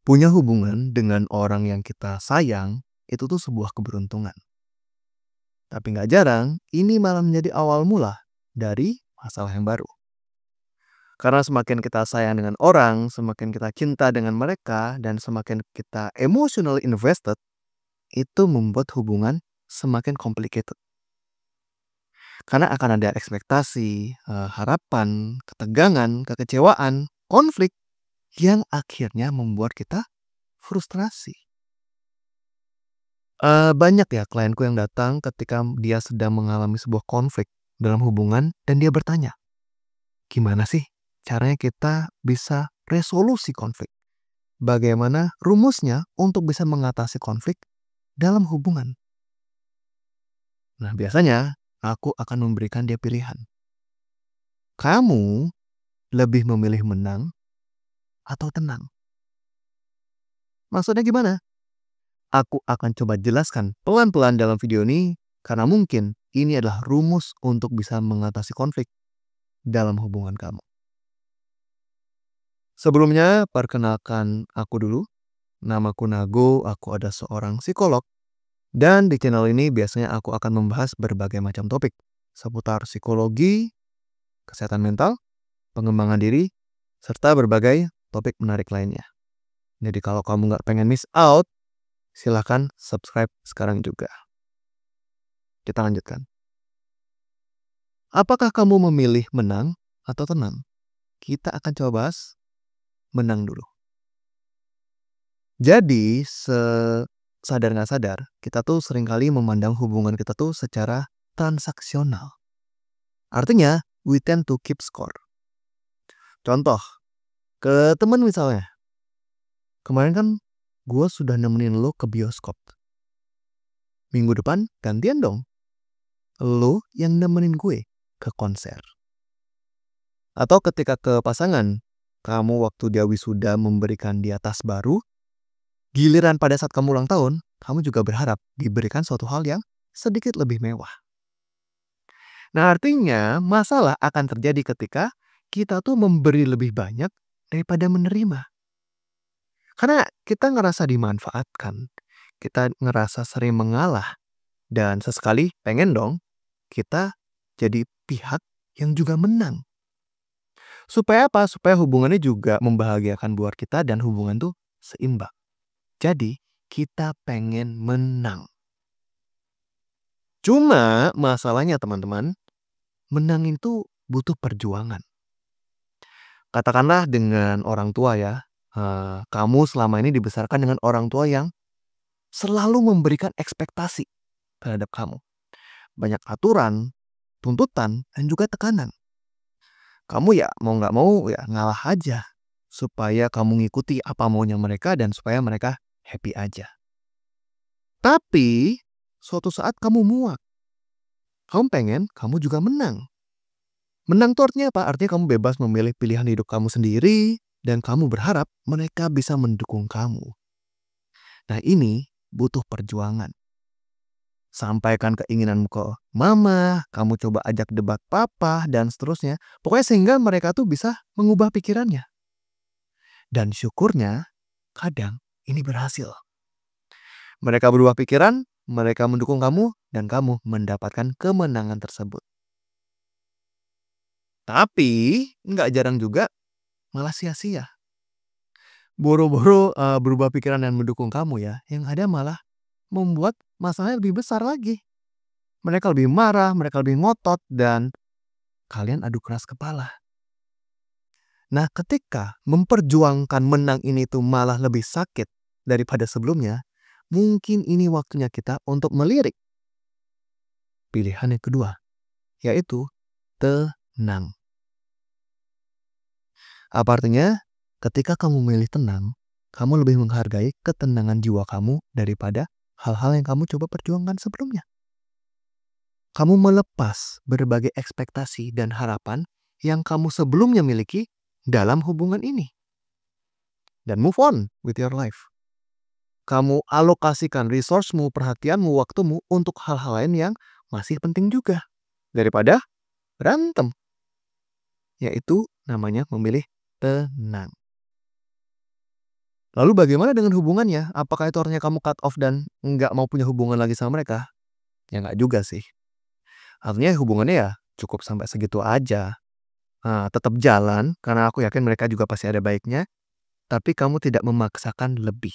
Punya hubungan dengan orang yang kita sayang, itu tuh sebuah keberuntungan. Tapi nggak jarang, ini malah menjadi awal mula dari masalah yang baru. Karena semakin kita sayang dengan orang, semakin kita cinta dengan mereka, dan semakin kita emotional invested, itu membuat hubungan semakin complicated. Karena akan ada ekspektasi, harapan, ketegangan, kekecewaan, konflik yang akhirnya membuat kita frustrasi. Banyak ya klienku yang datang ketika dia sedang mengalami sebuah konflik dalam hubungan dan dia bertanya, "Gimana sih caranya kita bisa resolusi konflik? Bagaimana rumusnya untuk bisa mengatasi konflik dalam hubungan?" Nah, biasanya aku akan memberikan dia pilihan. Kamu lebih memilih menang atau tenang? Maksudnya gimana? Aku akan coba jelaskan pelan-pelan dalam video ini karena mungkin ini adalah rumus untuk bisa mengatasi konflik dalam hubungan kamu. Sebelumnya, perkenalkan aku dulu. Namaku Nago, aku ada seorang psikolog. Dan di channel ini biasanya aku akan membahas berbagai macam topik seputar psikologi, kesehatan mental, pengembangan diri, serta berbagai topik menarik lainnya. Jadi kalau kamu nggak pengen miss out, silahkan subscribe sekarang juga. Kita lanjutkan. Apakah kamu memilih menang atau tenang? Kita akan coba bahas menang dulu. Jadi, sadar nggak sadar, kita tuh seringkali memandang hubungan kita tuh secara transaksional. Artinya, we tend to keep score. Contoh, ke temen misalnya. Kemarin kan gue sudah nemenin lo ke bioskop. Minggu depan gantian dong. Lo yang nemenin gue ke konser. Atau ketika ke pasangan, kamu waktu dia wisuda memberikan dia tas baru, giliran pada saat kamu ulang tahun, kamu juga berharap diberikan suatu hal yang sedikit lebih mewah. Nah, artinya masalah akan terjadi ketika kita tuh memberi lebih banyak daripada menerima. Karena kita ngerasa dimanfaatkan, kita ngerasa sering mengalah, dan sesekali pengen dong kita jadi pihak yang juga menang. Supaya apa? Supaya hubungannya juga membahagiakan buat kita dan hubungan tuh seimbang. Jadi, kita pengen menang. Cuma masalahnya teman-teman, menang itu butuh perjuangan. Katakanlah dengan orang tua ya, kamu selama ini dibesarkan dengan orang tua yang selalu memberikan ekspektasi terhadap kamu. Banyak aturan, tuntutan, dan juga tekanan. Kamu ya mau nggak mau ya ngalah aja supaya kamu ngikuti apa maunya mereka dan supaya mereka happy aja. Tapi suatu saat kamu muak. Kamu pengen kamu juga menang. Menang itu artinya apa? Artinya kamu bebas memilih pilihan hidup kamu sendiri dan kamu berharap mereka bisa mendukung kamu. Nah, ini butuh perjuangan. Sampaikan keinginanmu ke mama, kamu coba ajak debat papa, dan seterusnya. Pokoknya sehingga mereka tuh bisa mengubah pikirannya. Dan syukurnya, kadang ini berhasil. Mereka berubah pikiran, mereka mendukung kamu, dan kamu mendapatkan kemenangan tersebut. Tapi, nggak jarang juga malah sia-sia. Boro-boro berubah pikiran dan mendukung kamu ya, yang ada malah membuat masalahnya lebih besar lagi. Mereka lebih marah, mereka lebih ngotot, dan kalian adu keras kepala. Nah, ketika memperjuangkan menang ini tuh malah lebih sakit daripada sebelumnya, mungkin ini waktunya kita untuk melirik pilihan yang kedua, yaitu tenang. Apa artinya? Ketika kamu memilih tenang, kamu lebih menghargai ketenangan jiwa kamu daripada hal-hal yang kamu coba perjuangkan sebelumnya. Kamu melepas berbagai ekspektasi dan harapan yang kamu sebelumnya miliki dalam hubungan ini. Dan move on with your life. Kamu alokasikan resource-mu, perhatianmu, waktumu untuk hal-hal lain yang masih penting juga. Daripada berantem. Yaitu namanya memilih tenang. Lalu bagaimana dengan hubungannya? Apakah itu artinya kamu cut off dan nggak mau punya hubungan lagi sama mereka? Ya nggak juga sih. Artinya hubungannya ya cukup sampai segitu aja. Nah, tetap jalan karena aku yakin mereka juga pasti ada baiknya, tapi kamu tidak memaksakan lebih.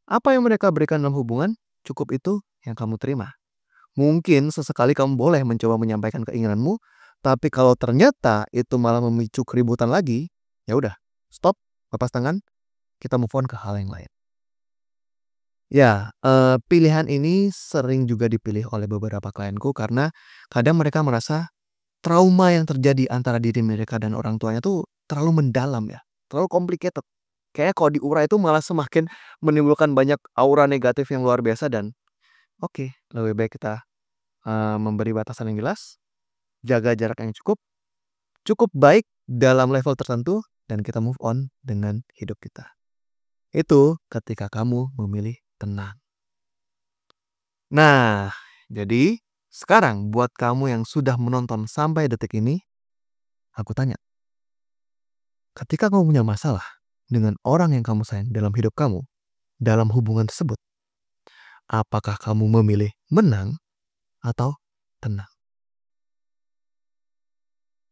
Apa yang mereka berikan dalam hubungan, cukup itu yang kamu terima. Mungkin sesekali kamu boleh mencoba menyampaikan keinginanmu, tapi kalau ternyata itu malah memicu keributan lagi, ya udah, stop, lepas tangan, kita move on ke hal yang lain. Ya, pilihan ini sering juga dipilih oleh beberapa klienku karena kadang mereka merasa trauma yang terjadi antara diri mereka dan orang tuanya tuh terlalu mendalam ya, terlalu complicated. Kayaknya kalau diurai itu malah semakin menimbulkan banyak aura negatif yang luar biasa dan oke, lebih baik kita, memberi batasan yang jelas, jaga jarak yang cukup, cukup baik dalam level tertentu, dan kita move on dengan hidup kita. Itu ketika kamu memilih tenang. Nah, jadi sekarang buat kamu yang sudah menonton sampai detik ini, aku tanya, ketika kamu punya masalah dengan orang yang kamu sayang dalam hidup kamu, dalam hubungan tersebut, apakah kamu memilih menang atau tenang?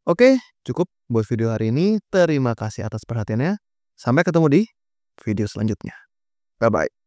Oke, cukup buat video hari ini. Terima kasih atas perhatiannya. Sampai ketemu di video selanjutnya. Bye-bye.